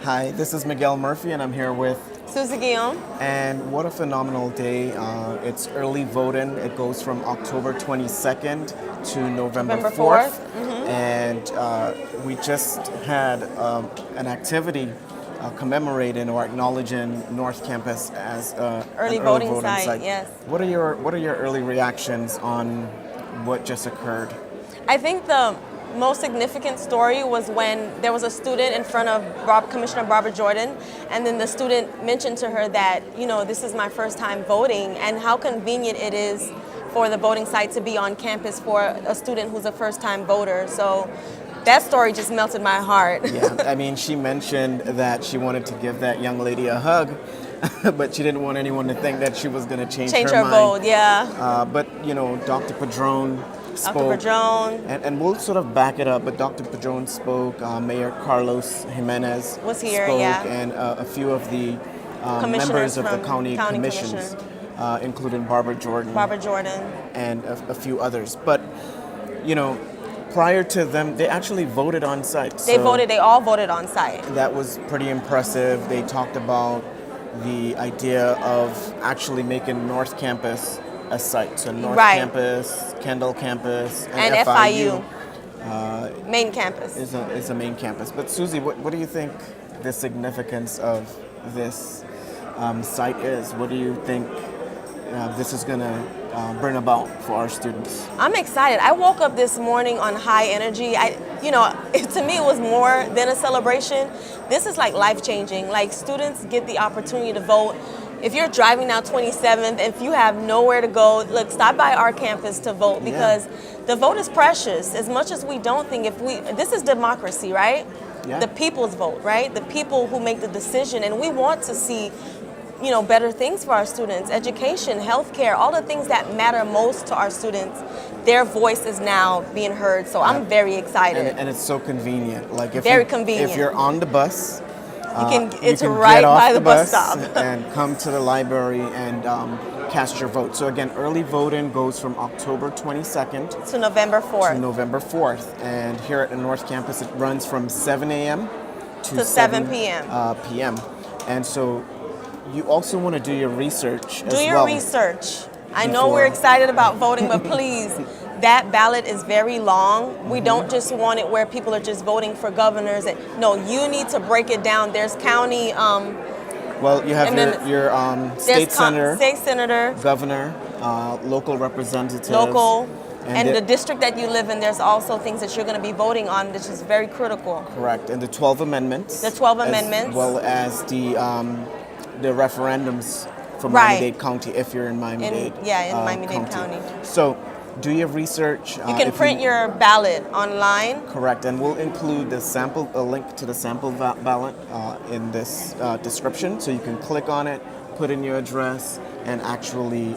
Hi, this is Miguel Murphy, and I'm here with. Susie Guillaume. And what a phenomenal day. It's early voting. It goes from October 22nd to November November 4th. 4th. And we just had an activity commemorating or acknowledging North Campus as Early an voting site, yes. What are your early reactions on what just occurred? I think the most significant story was when there was a student in front of Commissioner Barbara Jordan, and then the student mentioned to her that, this is my first time voting, and how convenient it is for the voting site to be on campus for a student who's a first-time voter. So that story just melted my heart. Yeah, I mean, she mentioned that she wanted to give that young lady a hug, but she didn't want anyone to think that she was going to change her mind. Vote, yeah. But, Dr. Padron spoke. Dr. Padron. And we'll sort of back it up, but Dr. Padron spoke, Mayor Carlos Jimenez was here, spoke, yeah. And a few of the members of the county commissions, including Barbara Jordan. And a few others. But, prior to them, they actually voted on site. They all voted on site. That was pretty impressive. They talked about the idea of actually making North Campus a site. So North Campus, Kendall Campus, and FIU. Main campus. Is a main campus. But Susie, what do you think the significance of this site is? What do you think this is going to bring about for our students? I'm excited. I woke up this morning on high energy. To me, it was more than a celebration. This is like life-changing. Like, students get the opportunity to vote. If you're driving down 27th, if you have nowhere to go, look, stop by our campus to vote, because the vote is precious. As much as we don't think, this is democracy, right? Yeah. The people's vote, right? The people who make the decision, and we want to see better things for our students, education, healthcare, all the things that matter most to our students. Their voice is now being heard, so I'm very excited. And it's so convenient. Like convenient. If you're on the bus, it's right by the bus stop and come to the library and cast your vote. So again, early voting goes from October 22nd to November 4th. And here at the North Campus, it runs from 7 a.m. to 7 p.m. p.m. And so you also want to do your research as well. Do your research. I know we're excited about voting, but please, that ballot is very long. We don't just want it where people are just voting for governors. No, you need to break it down. There's county. Well, you have your state senator, governor, local representative. And the district that you live in, there's also things that you're going to be voting on, which is very critical. Correct. And the 12 amendments. The 12 amendments. As well as the referendums for Miami-Dade County, if you're in Miami-Dade. In Miami-Dade County. So do your research. You can print your ballot online. Correct, and we'll include a link to the sample ballot in this description, so you can click on it, put in your address, and actually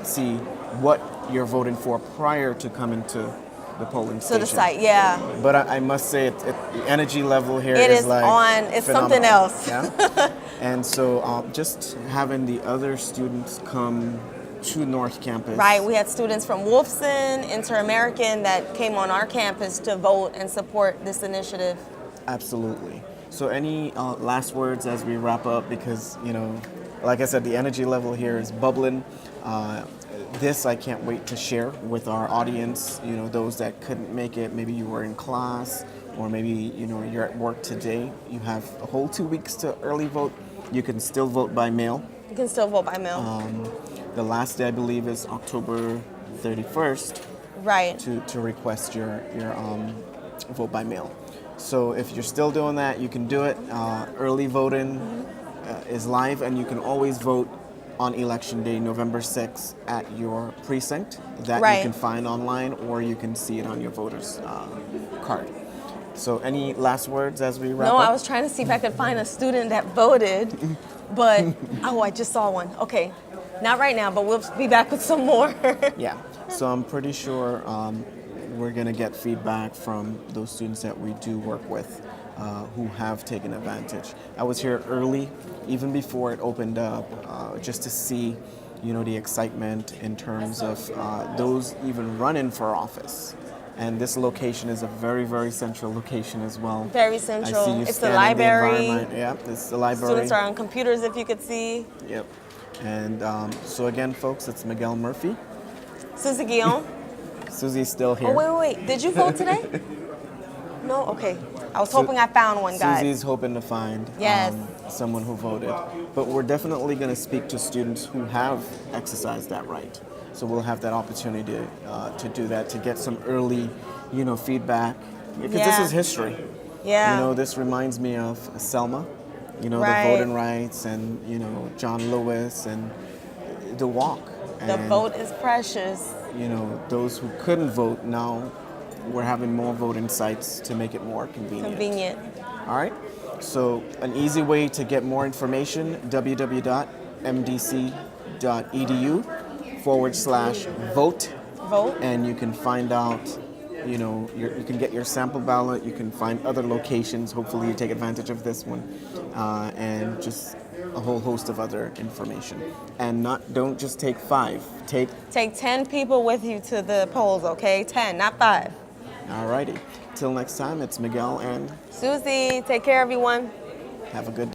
see what you're voting for prior to coming to the polling station. To the site, yeah. But I must say, the energy level here is like it's phenomenal. Something else. Yeah? And so just having the other students come to North Campus. Right, we had students from Wolfson, Inter-American that came on our campus to vote and support this initiative. Absolutely. So any last words as we wrap up? Because, like I said, the energy level here is bubbling. This I can't wait to share with our audience, those that couldn't make it. Maybe you were in class, or maybe, you're at work today. You have a whole 2 weeks to early vote. You can still vote by mail. You can still vote by mail. The last day, I believe, is October 31st. Right. To request your vote by mail. So if you're still doing that, you can do it. Early voting is live, and you can always vote on Election Day, November 6th, at your precinct that you can find online, or you can see it on your voter's card. So any last words as we wrap up? No, I was trying to see if I could find a student that voted, but, I just saw one. Okay, not right now, but we'll be back with some more. Yeah, so I'm pretty sure we're going to get feedback from those students that we do work with who have taken advantage. I was here early, even before it opened up, just to see, the excitement in terms of those even running for office. And this location is a very, very central location as well. Very I see central. you It's the scanning library. environment. Yeah, it's the library. Students are on computers, if you could see. Yep. And so again, folks, it's Miguel Murphy. Susie Guillaume. Susie's still here. Oh, wait. Did you vote today? No? Okay. I was hoping I found one, guys. Susie's hoping to find Yes. someone who voted. But we're definitely going to speak to students who have exercised that right. So we'll have that opportunity to do that, to get some early, feedback. Because this Yeah. is history. Yeah. This reminds me of Selma, Right. the voting rights, and, John Lewis, and the walk. The And, vote is precious. those who couldn't vote, now we're having more voting sites to make it more convenient. All right. So an easy way to get more information, www.mdc.edu/vote. Vote. And you can find out, you can get your sample ballot. You can find other locations. Hopefully you take advantage of this one. And just a whole host of other information. And don't just take 5. Take 10 people with you to the polls, okay? 10, not 5. All righty. Till next time, it's Miguel, and Susie, take care, everyone. have a good day.